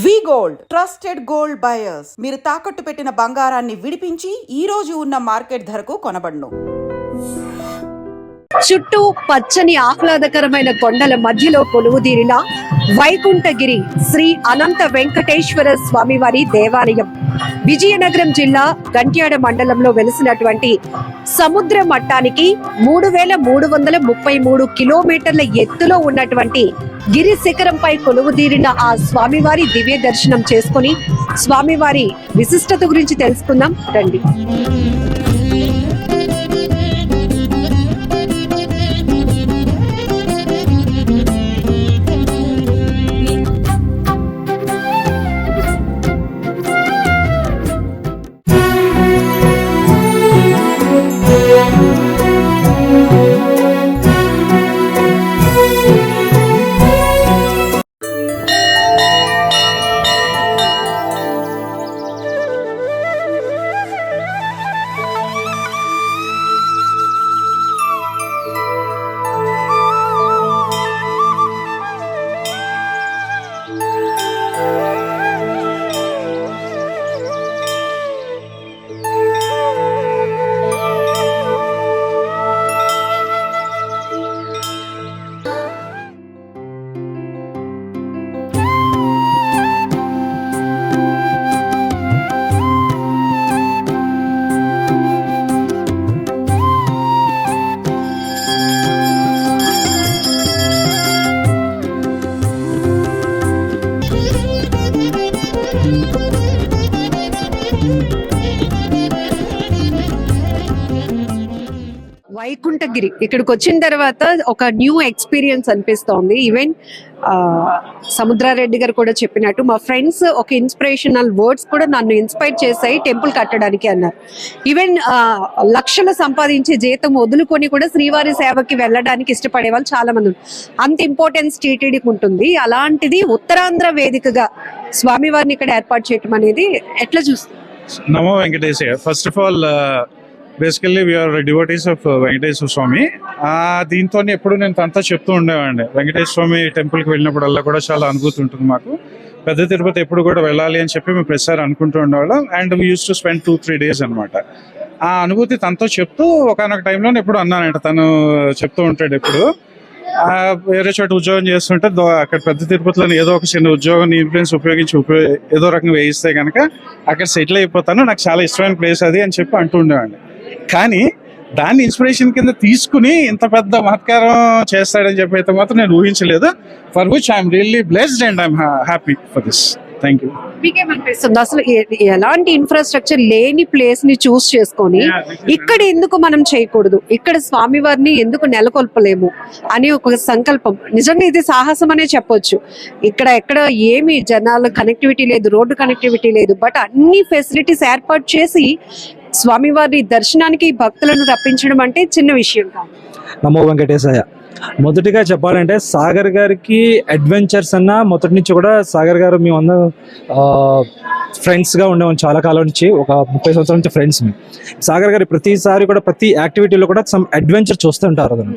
వి gold trusted gold buyers. మీరు తాకట్టు పెట్టిన బంగారాన్ని విడిపించి ఈ రోజు ఉన్న మార్కెట్ ధరకు కొనబడును. చుట్టూ పచ్చని ఆహ్లాదకరమైన కొండల మధ్యలో కొలువుదీరిన వైకుంఠగిరి శ్రీ అనంత వెంకటేశ్వర స్వామివారి దేవాలయం విజయనగరం జిల్లా గంట్యాడ మండలంలో వెలిసినటువంటి సముద్ర మట్టానికి 3333 కిలోమీటర్ల ఎత్తులో ఉన్నటువంటి గిరి శిఖరంపై కొలువుదీరిన ఆ స్వామివారి దివ్య దర్శనం చేసుకుని స్వామివారి విశిష్టత గురించి తెలుసుకుందాం రండి. వైకుంఠగిరి ఇక్కడికి వచ్చిన తర్వాత ఒక న్యూ ఎక్స్పీరియన్స్ అనిపిస్తోంది. ఈవెన్ సముద్రారెడ్డి గారు కూడా చెప్పినట్టు మా ఫ్రెండ్స్ ఒక ఇన్స్పిరేషనల్ వర్డ్స్ కూడా నన్ను ఇన్స్పైర్ చేశాయి టెంపుల్ కట్టడానికి అన్నారు. ఈవెన్ లక్షలు సంపాదించే జీతం వదులుకొని కూడా శ్రీవారి సేవకి వెళ్ళడానికి ఇష్టపడే వాళ్ళు చాలా మంది అంత ఇంపార్టెన్స్ టీటీడీకి ఉంటుంది. అలాంటిది ఉత్తరాంధ్ర వేదికగా స్వామివారిని ఇక్కడ ఏర్పాటు చేయటం అనేది ఎట్లా చూస్తుంది? నమో Venkateshayya. First of all basically we are devotees of Venkateswara Swami. దీంతో ఎప్పుడు నేను తనతో చెప్తూ ఉండేవాడిని. వెంకటేశ్వర స్వామి టెంపుల్కి వెళ్ళినప్పుడల్లా కూడా చాలా అనుభూతి ఉంటుంది మాకు. పెద్ద తిరుపతి ఎప్పుడు కూడా వెళ్ళాలి అని చెప్పి మేము ప్రతిసారి అనుకుంటూ ఉండేవాళ్ళం. And we use to spend 2-3 days అనమాట. ఆ అనుభూతి తనతో చెప్తూ ఒకనొక టైంలో ఎప్పుడు అన్నానంట. తను చెప్తూ ఉంటాడు ఎప్పుడు వేరే చోట ఉద్యోగం చేస్తుంటే అక్కడ పెద్ద తిరుపతిలో ఏదో ఒక చిన్న ఉద్యోగం ఇన్ఫ్లుయెన్స్ ఉపయోగించి ఏదో రకంగా వేయిస్తే కనుక అక్కడ సెటిల్ అయిపోతాను, నాకు చాలా ఇష్టమైన ప్లేస్ అది అని చెప్పి అంటూ ఉండేవాడిని. కానీ దాన్ని ఇన్స్పిరేషన్ కింద తీసుకుని ఇంత పెద్ద మహత్కారం చేస్తాడని చెప్పి అయితే మాత్రం నేను ఊహించలేదు. For which I'm really blessed and I'm happy for this. Thank you. మీకేమనిపిస్తుంది అసలు ఎలాంటి ఇన్ఫ్రాస్ట్రక్చర్ లేని ప్లేస్ ని చూస్ చేసుకొని ఇక్కడ ఎందుకు మనం చేయకూడదు, ఇక్కడ స్వామివారిని ఎందుకు నెలకొల్పలేము అని ఒక సంకల్పం. నిజంగా ఇది సాహసం అనే చెప్పొచ్చు. ఎక్కడ ఏమి జనాల కనెక్టివిటీ లేదు, రోడ్డు కనెక్టివిటీ లేదు, బట్ అన్ని ఫెసిలిటీస్ ఏర్పాటు చేసి స్వామివారి దర్శనానికి భక్తులను రప్పించడం అంటే చిన్న విషయం కాదు. నమో వెంకటేశయ్య. మొదటిగా చెప్పాలంటే సాగర్ గారికి అడ్వెంచర్స్ అన్న మొదటి నుంచి కూడా సాగర్ గారు మేమందరం ఫ్రెండ్స్గా ఉండేవాళ్ళం. చాలా కాలం నుంచి, ఒక 30 సంవత్సరాల నుంచి ఫ్రెండ్స్. సాగర్ గారు ప్రతిసారి కూడా ప్రతి యాక్టివిటీలో కూడా సమ్ అడ్వెంచర్ చూస్తుంటారు. అతను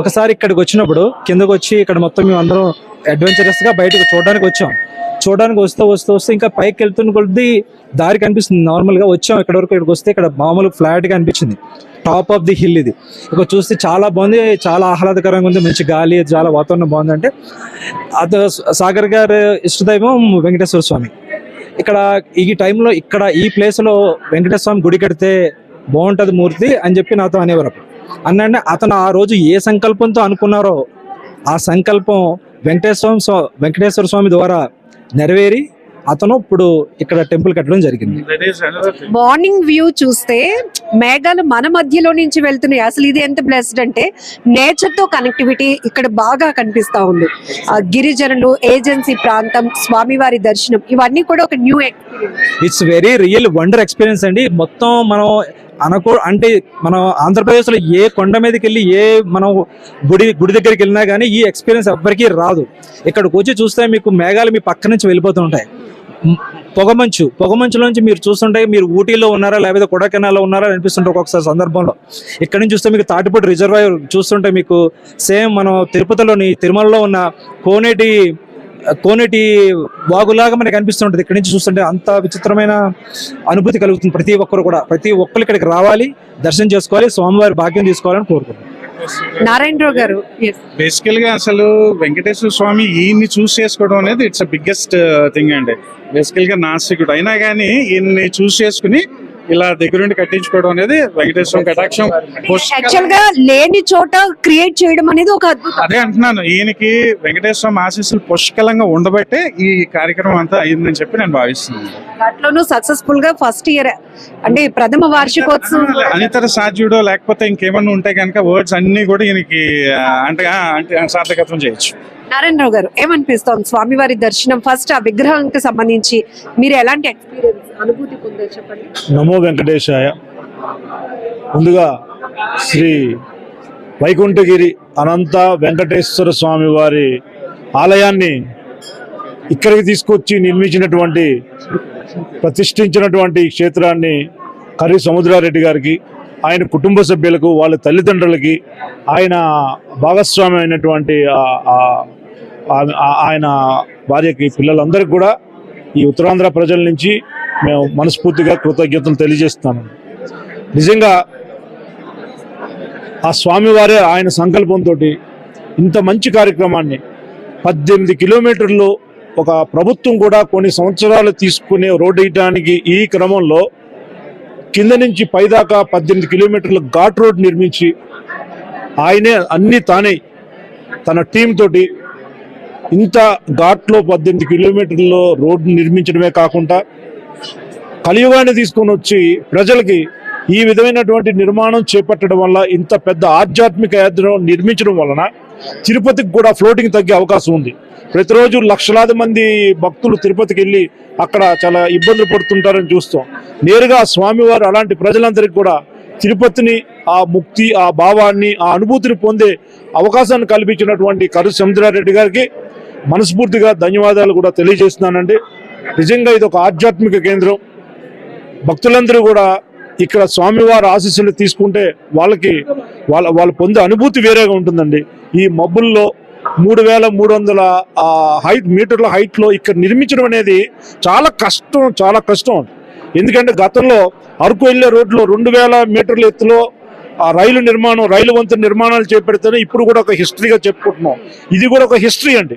ఒకసారి ఇక్కడికి వచ్చినప్పుడు కిందకు వచ్చి ఇక్కడ మొత్తం మేము అందరం అడ్వెంచరస్గా బయటకు చూడడానికి వచ్చాం. చూడడానికి వస్తూ ఇంకా పైకి వెళ్తున్న కొద్ది దారి కనిపిస్తుంది. నార్మల్గా వచ్చాం ఇక్కడ వరకు. ఇక్కడికి వస్తే ఇక్కడ మామూలు ఫ్లాట్గా అనిపించింది. టాప్ ఆఫ్ ది హిల్ ఇది. ఇక్కడ చూస్తే చాలా బాగుంది, చాలా ఆహ్లాదకరంగా ఉంది, మంచి గాలి, చాలా వాతావరణం బాగుంది. అంటే అది సాగర్ గారు ఇష్టదైవం వెంకటేశ్వర స్వామి. ఇక్కడ ఈ టైంలో ఇక్కడ ఈ ప్లేస్లో వెంకటేశ్వర స్వామి గుడి కడితే బాగుంటుంది మూర్తి అని చెప్పి నాతో అనేవారు. అన్నంటే అతను ఆ రోజు ఏ సంకల్పంతో అనుకున్నారో ఆ సంకల్పం వెంకటేశ్వర స్వామి ద్వారా నెరవేరి అతను ఇప్పుడు ఇక్కడ టెంపుల్ కట్టడం జరిగింది. మార్నింగ్ వ్యూ చూస్తే మేఘాలు మన మధ్యలో నుంచి వెళ్తున్నాయి. అసలు ఇది ఎంత బ్లెస్డ్ అంటే నేచర్ తో కనెక్టివిటీ ఇక్కడ బాగా కనిపిస్తా ఉంది. గిరిజనులు, ఏజెన్సీ ప్రాంతం, స్వామివారి దర్శనం, ఇవన్నీ కూడా ఒక new experience. It's very real wonder experience అండి. మొత్తం మనం అంటే మనం ఆంధ్రప్రదేశ్లో ఏ కొండ మీదకి వెళ్ళి మనం గుడి దగ్గరికి వెళ్ళినా కానీ ఈ ఎక్స్పీరియన్స్ ఎవ్వరికీ రాదు. ఇక్కడికి వచ్చి చూస్తే మీకు మేఘాలు మీ పక్క నుంచి వెళ్ళిపోతుంటాయి. పొగమంచులోంచి మీరు చూస్తుంటే మీరు ఊటీలో ఉన్నారా లేకపోతే కొడైకెనాల్లో ఉన్నారా అనిపిస్తుంటే ఒక్కొక్కసారి సందర్భంలో. ఇక్కడ నుంచి చూస్తే మీకు తాటిపూడి రిజర్వాయర్ చూస్తుంటే మీకు సేమ్ మనం తిరుమలలో ఉన్న కోనేటి కోనేటి వాగులాగా మనకి అనిపిస్తుంటది. ఇక్కడి నుంచి చూస్తుంటే అంత విచిత్రమైన అనుభూతి కలుగుతుంది. ప్రతి ఒక్కరు ఇక్కడికి రావాలి, దర్శనం చేసుకోవాలి, స్వామివారి భాగ్యం తీసుకోవాలని కోరుకుంటున్నాం. నారాయణరావు గారు, బేసికల్ గా అసలు వెంకటేశ్వర స్వామి ఈయన్ని చూస్ చేసుకోవడం అనేది ఇట్స్ బిగ్గెస్ట్ థింగ్ అండి. బేసికల్ గా నాస్తికుడు అయినా కానీ ఈయన్ని చూస్ చేసుకుని ఇలా దగ్గరుండి కట్టించుకోవడం అనేది వెంకటేశ్వర కటాక్షం. యాక్చువల్ గా లేని చోట క్రియేట్ చేయడం అనేది ఒక అద్భుతం. అదే అంటున్నాను, ఈయనకి వెంకటేశ్వర ఆశీస్సులు పుష్కలంగా ఉండబట్టే ఈ కార్యక్రమం అంతా అయిందని చెప్పి నేను భావిస్తున్నాను. దాంట్లోనూ సక్సెస్ఫుల్ గా ఫస్ట్ ఇయర్ అంటే ప్రథమ వార్షికోత్సవం అనితర సాధ్యుడో లేకపోతే ఇంకేమన్నా ఉంటే కనుక వర్డ్స్ అన్ని కూడా ఈయనకి అంటే సార్థకత్వం చేయొచ్చు. నారాయణరావు గారు, ఏమనిపిస్తోంది స్వామివారి దర్శనం ఫస్ట్ ఆ విగ్రహానికి సంబంధించి మీరు ఎలాంటి ఎక్స్పీరియన్స్ అనుభూతి పొందారు చెప్పండి. నమో వెంకటేశాయ. ముందుగా శ్రీ వైకుంఠగిరి అనంత వెంకటేశ్వర స్వామి వారి ఆలయాన్ని ఇక్కడికి తీసుకొచ్చి నిర్మించినటువంటి ప్రతిష్ఠించినటువంటి క్షేత్రాన్ని కర్రి సముద్రారెడ్డి గారికి, ఆయన కుటుంబ సభ్యులకు, వాళ్ళ తల్లిదండ్రులకి, ఆయన భాగస్వామి అయినటువంటి ఆయన భార్యకి, పిల్లలందరికీ కూడా ఈ ఉత్తరాంధ్ర ప్రజల నుంచి మేము మనస్ఫూర్తిగా కృతజ్ఞతలు తెలియజేస్తాను. నిజంగా ఆ స్వామివారే ఆయన సంకల్పంతో ఇంత మంచి కార్యక్రమాన్ని 18 కిలోమీటర్లు ఒక ప్రభుత్వం కూడా కొన్ని సంవత్సరాలు తీసుకునే రోడ్డు వేయడానికి ఈ క్రమంలో కింద నుంచి పైదాకా 18 కిలోమీటర్ల ఘాట్ రోడ్ నిర్మించి ఆయనే అన్ని తానే తన టీం తోటి ఇంత ఘాట్లో 18 కిలోమీటర్ల రోడ్డు నిర్మించడమే కాకుండా కలియుగాన్ని తీసుకొని వచ్చి ప్రజలకి ఈ విధమైనటువంటి నిర్మాణం చేపట్టడం వల్ల, ఇంత పెద్ద ఆధ్యాత్మిక యాత్ర నిర్మించడం వలన తిరుపతికి కూడా ఫ్లోటింగ్ తగ్గే అవకాశం ఉంది. ప్రతిరోజు లక్షలాది మంది భక్తులు తిరుపతికి వెళ్ళి అక్కడ చాలా ఇబ్బందులు పడుతుంటారని చూస్తాం. నేరుగా స్వామివారు అలాంటి ప్రజలందరికీ కూడా తిరుపతిని, ఆ ముక్తి, ఆ భావాన్ని, ఆ అనుభూతిని పొందే అవకాశాన్ని కల్పించినటువంటి కర్రి సముద్రారెడ్డి గారికి మనస్ఫూర్తిగా ధన్యవాదాలు కూడా తెలియజేస్తున్నానండి. నిజంగా ఇది ఒక ఆధ్యాత్మిక కేంద్రం. భక్తులందరూ కూడా ఇక్కడ స్వామివారి ఆశీస్సులు తీసుకుంటే వాళ్ళు పొందే అనుభూతి వేరేగా ఉంటుందండి. ఈ మబ్బుల్లో 3300 మీటర్ల హైట్లో ఇక్కడ నిర్మించడం అనేది చాలా కష్టం. ఎందుకంటే గతంలో అరకు వెళ్లే రోడ్లో 2000 మీటర్ల ఎత్తులో రైలు వంతెన నిర్మాణాలు చేపడితేనే ఇప్పుడు కూడా ఒక హిస్టరీగా చెప్పుకుంటున్నాం. ఇది కూడా ఒక హిస్టరీ అండి.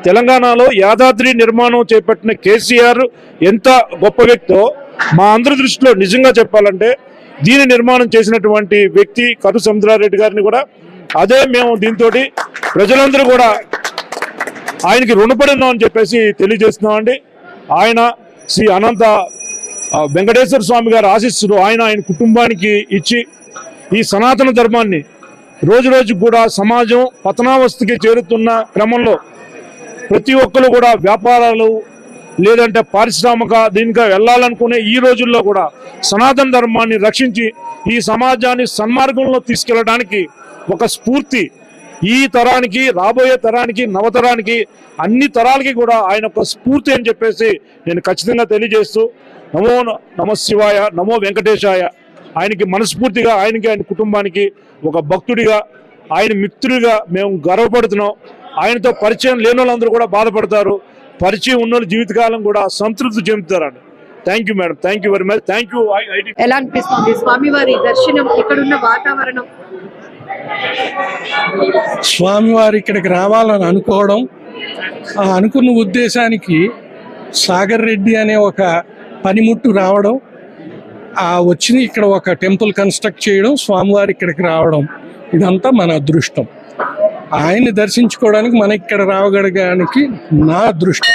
తెలంగాణలో యాదాద్రి నిర్మాణం చేపట్టిన కేసీఆర్ ఎంత గొప్ప వ్యక్తో మా అందరి దృష్టిలో నిజంగా చెప్పాలంటే దీని నిర్మాణం చేసినటువంటి వ్యక్తి కర్రి సముద్రారెడ్డి గారిని కూడా అదే మేము దీంతో ప్రజలందరూ కూడా ఆయనకి రుణపడి ఉన్నామని చెప్పేసి తెలియజేస్తున్నామండి. ఆయన శ్రీ అనంత వెంకటేశ్వర స్వామి గారి ఆశీస్సులు ఆయన కుటుంబానికి ఇచ్చి ఈ సనాతన ధర్మాన్ని రోజు కూడా సమాజం పతనావస్థకి చేరుతున్న క్రమంలో ప్రతి ఒక్కరు కూడా వ్యాపారాలు లేదంటే పారిశ్రామిక దీనిగా వెళ్ళాలనుకునే ఈ రోజుల్లో కూడా సనాతన ధర్మాన్ని రక్షించి ఈ సమాజాన్ని సన్మార్గంలో తీసుకెళ్ళడానికి ఒక స్ఫూర్తి ఈ తరానికి, రాబోయే తరానికి, నవతరానికి, అన్ని తరాలకి కూడా ఆయన ఒక స్ఫూర్తి అని చెప్పేసి నేను ఖచ్చితంగా తెలియజేస్తూ నమో శివాయ, నమో వెంకటేశాయ. ఆయనకి మనస్ఫూర్తిగా ఆయన కుటుంబానికి ఒక భక్తుడిగా, ఆయన మిత్రుడిగా మేము గర్వపడుతున్నాం. ఆయనతో పరిచయం లేని వాళ్ళందరూ కూడా బాధపడతారు, పరిచయం ఉన్న జీవితకాలం కూడా సంతృప్తి చెందుతారండి. Thank you madam, thank you very much, thank you. ఎలా అనిపిస్తుంది స్వామివారి దర్శనం, ఇక్కడున్న వాతావరణం? స్వామివారి ఇక్కడికి రావాలని అనుకోవడం, ఆ అనుకున్న ఉద్దేశానికి సాగర్ రెడ్డి అనే ఒక పనిముట్టు రావడం, ఆ వచ్చిన ఇక్కడ ఒక టెంపుల్ కన్స్ట్రక్ట్ చేయడం, స్వామివారి ఇక్కడికి రావడం, ఇదంతా మన అదృష్టం. ఆయన్ని దర్శించుకోవడానికి మన ఇక్కడ రావగలగానికి నా అదృష్టం.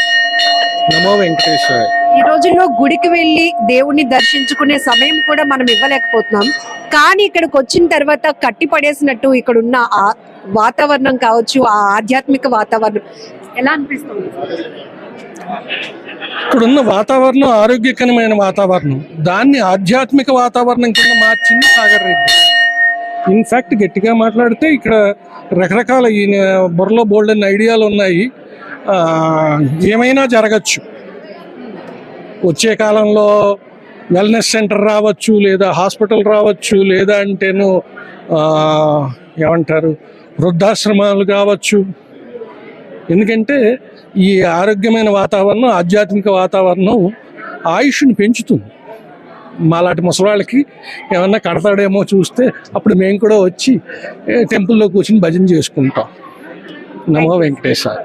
నమో వెంకటేశ్వర. ఈ రోజుల్లో గుడికి వెళ్ళి దేవుణ్ణి దర్శించుకునే సమయం కూడా మనం ఇవ్వలేకపోతున్నాం. కానీ ఇక్కడికి వచ్చిన తర్వాత కట్టి పడేసినట్టు ఇక్కడ ఉన్న ఆ వాతావరణం కావచ్చు, ఆ ఆధ్యాత్మిక వాతావరణం ఎలా అనిపిస్తుంది? ఇక్కడున్న వాతావరణం ఆరోగ్యకరమైన వాతావరణం, దాన్ని ఆధ్యాత్మిక వాతావరణం కింద మార్చింది సాగర్ రెడ్డి. ఇన్ఫ్యాక్ట్ గట్టిగా మాట్లాడితే ఇక్కడ రకరకాల బుర్రలో బోల్డ్ అనే ఐడియాలు ఉన్నాయి. ఏమైనా జరగచ్చు. వచ్చే కాలంలో వెల్నెస్ సెంటర్ రావచ్చు, లేదా హాస్పిటల్ రావచ్చు, లేదా అంటేను ఏమంటారు వృద్ధాశ్రమాలు కావచ్చు. ఎందుకంటే ఈ ఆరోగ్యమైన వాతావరణం, ఆధ్యాత్మిక వాతావరణం ఆయుష్ని పెంచుతుంది. మాలాంటి ముసలాళ్ళకి ఏమన్నా కడతాడేమో చూస్తే అప్పుడు మేము కూడా వచ్చి టెంపుల్లో కూర్చుని భజన చేసుకుంటాం. నమో వెంకటేశ్వర.